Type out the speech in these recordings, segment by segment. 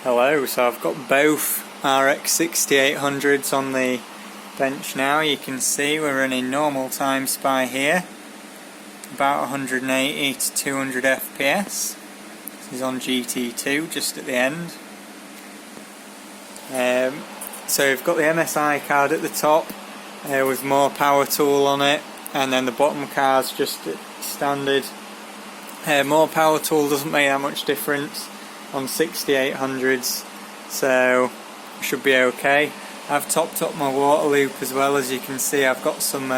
Hello, so I've got both RX6800s on the bench now. You can see we're running normal time spy here, about 180 to 200 FPS. This is on GT2 just at the end. So we've got the MSI card at the top with more power tool on it, and then the bottom card's just standard. More power tool doesn't make that much difference on 6800s, so should be okay. I've topped up my water loop as well. As you can see, I've got some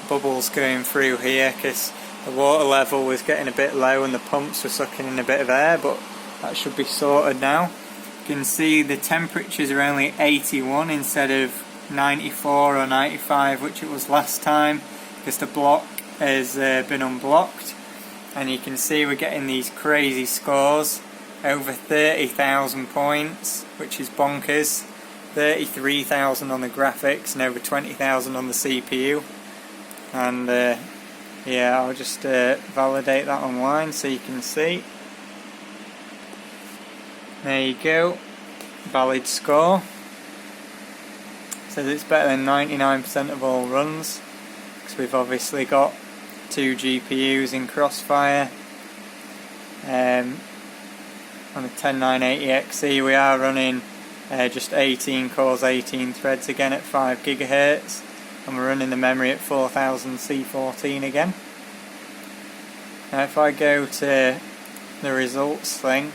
bubbles going through here because the water level was getting a bit low and the pumps were sucking in a bit of air, but that should be sorted now. You can see the temperatures are only 81 instead of 94 or 95, which it was last time, because the block has been unblocked. And you can see we're getting these crazy scores, over 30,000 points, which is bonkers. 33,000 on the graphics and over 20,000 on the CPU. And yeah, I'll just validate that online so you can see. There you go, valid score. Says it's better than 99% of all runs, because we've obviously got 2 GPUs in Crossfire. On a 10980XE we are running just 18 cores, 18 threads again at 5 GHz, and we're running the memory at 4000 C14 again. Now if I go to the results thing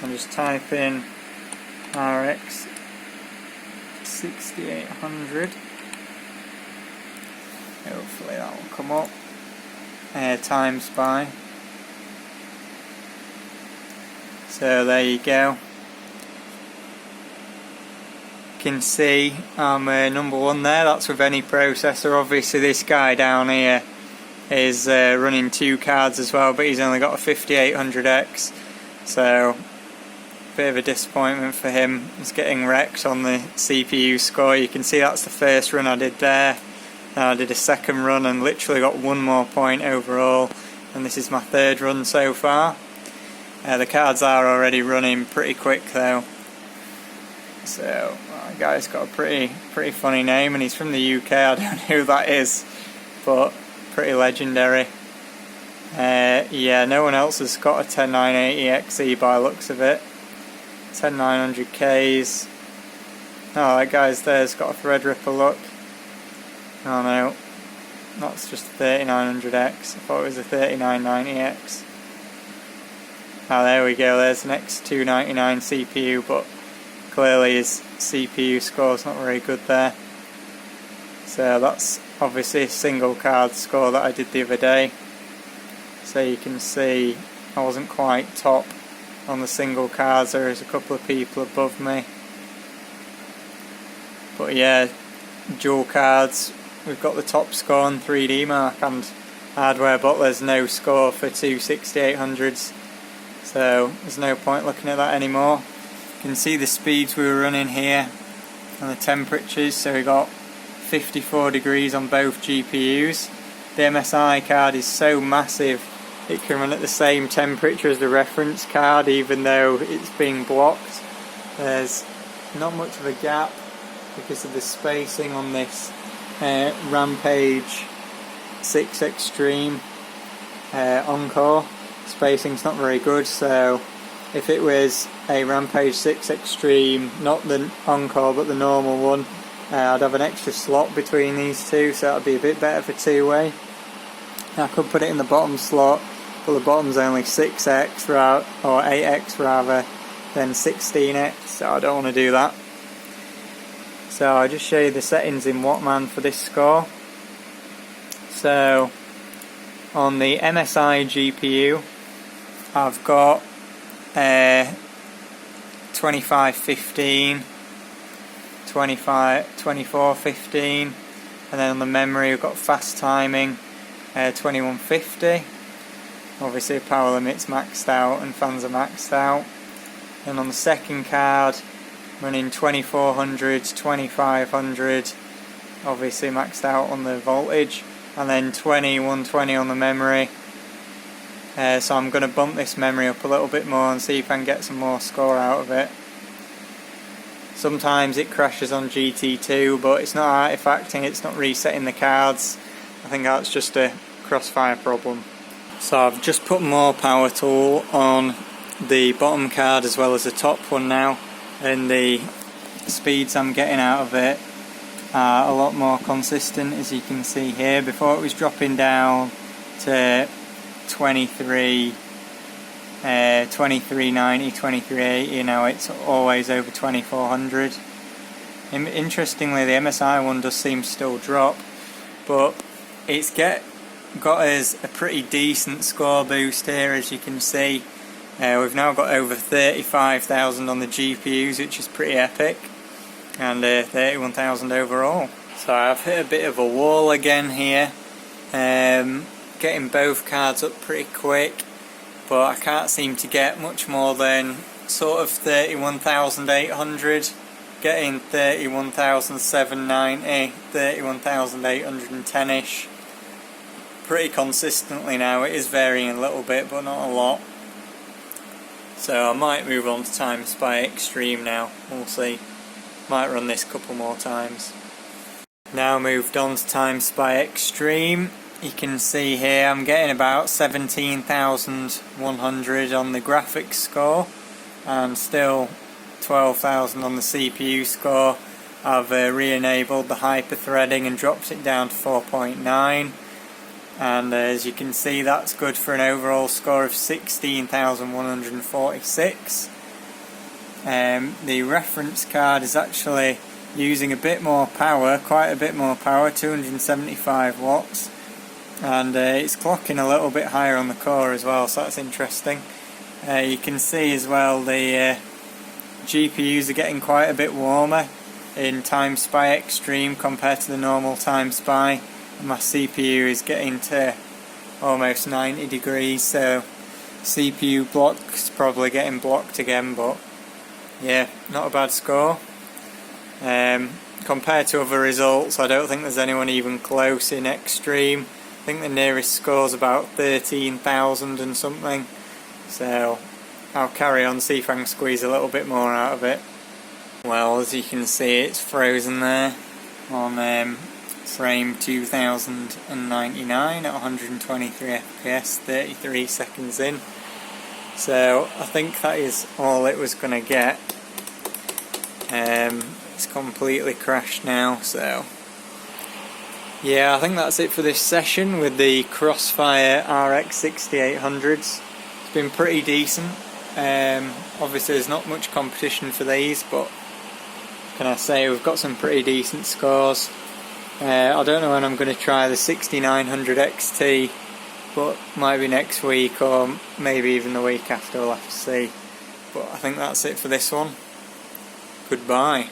and just type in RX6800, hopefully that will come up. Time spy. So there you go. You can see I'm number one there. That's with any processor. Obviously this guy down here is running 2 cards as well, but he's only got a 5800X, so bit of a disappointment for him. He's getting wrecked on the CPU score. You can see that's the first run I did there. Now I did a second run and literally got 1 more point overall, and this is my 3rd run so far. The cards are already running pretty quick though. So that guy's got a pretty funny name, and he's from the UK. I don't know who that is, but pretty legendary. Yeah, no one else has got a 10980XE by looks of it. 10900Ks. Oh, that guy's there's got a Threadripper look. Oh no, that's just a 3900X. I thought it was a 3990X. Oh, there we go, there's an X299 CPU, but clearly his CPU score's not very good there. So that's obviously a single card score that I did the other day. So you can see I wasn't quite top on the single cards. There's a couple of people above me. But yeah, dual cards, we've got the top score on 3D Mark and hardware, but there's no score for 2 6800s. So there's no point looking at that anymore. You can see the speeds we were running here and the temperatures. So we got 54 degrees on both GPUs. The MSI card is so massive it can run at the same temperature as the reference card, even though it's being blocked. There's not much of a gap because of the spacing on this Rampage 6 Extreme Encore. Spacing's not very good, so if it was a Rampage 6 Extreme, not the Encore but the normal one, I'd have an extra slot between these two, so that would be a bit better for 2-way. I could put it in the bottom slot, but the bottom's only 6x or 8x rather than 16x, so I don't want to do that. So I'll just show you the settings in Wattman for this score. So on the MSI GPU, I've got 2515, 2415, and then on the memory we've got fast timing 2150. Obviously power limit's maxed out and fans are maxed out. And on the second card, running 2400, 2500, obviously maxed out on the voltage, and then 120 on the memory. so I'm going to bump this memory up a little bit more and see if I can get some more score out of it. Sometimes it crashes on GT2, but it's not artifacting, it's not resetting the cards. I think that's just a Crossfire problem. So I've just put more power tool on the bottom card as well as the top one now, and the speeds I'm getting out of it are a lot more consistent, as you can see here. Before it was dropping down to 2390, 2380, now it's always over 2400. Interestingly, the MSI one does seem to still drop, but it's got us a pretty decent score boost here, as you can see. We've now got over 35,000 on the GPUs, which is pretty epic, and 31,000 overall. So I've hit a bit of a wall again here, getting both cards up pretty quick, but I can't seem to get much more than sort of 31,800, getting 31,790, 31,810-ish, pretty consistently now. It is varying a little bit, but not a lot. So I might move on to Time Spy Extreme now, we'll see. Might run this a couple more times. Now moved on to Time Spy Extreme. You can see here I'm getting about 17,100 on the graphics score and still 12,000 on the CPU score. I've re-enabled the hyper-threading and dropped it down to 4.9, and as you can see that's good for an overall score of 16,146. The reference card is actually using a bit more power, quite a bit more power, 275 watts, and it's clocking a little bit higher on the core as well, so that's interesting. You can see as well the GPUs are getting quite a bit warmer in Time Spy Extreme compared to the normal Time Spy, and my CPU is getting to almost 90 degrees, so CPU block's probably getting blocked again, but yeah, not a bad score. Compared to other results, I don't think there's anyone even close in Extreme. I think the nearest score's about 13,000 and something, so I'll carry on, see if I can squeeze a little bit more out of it. Well, as you can see, it's frozen there on frame 2099 at 123 FPS, 33 seconds in. So I think that is all it was going to get. It's completely crashed now, so yeah, I think that's it for this session with the Crossfire RX6800s. It's been pretty decent. Obviously there's not much competition for these, but can I say we've got some pretty decent scores. I don't know when I'm going to try the 6900 XT, but might be next week or maybe even the week after, we'll have to see. But I think that's it for this one. Goodbye.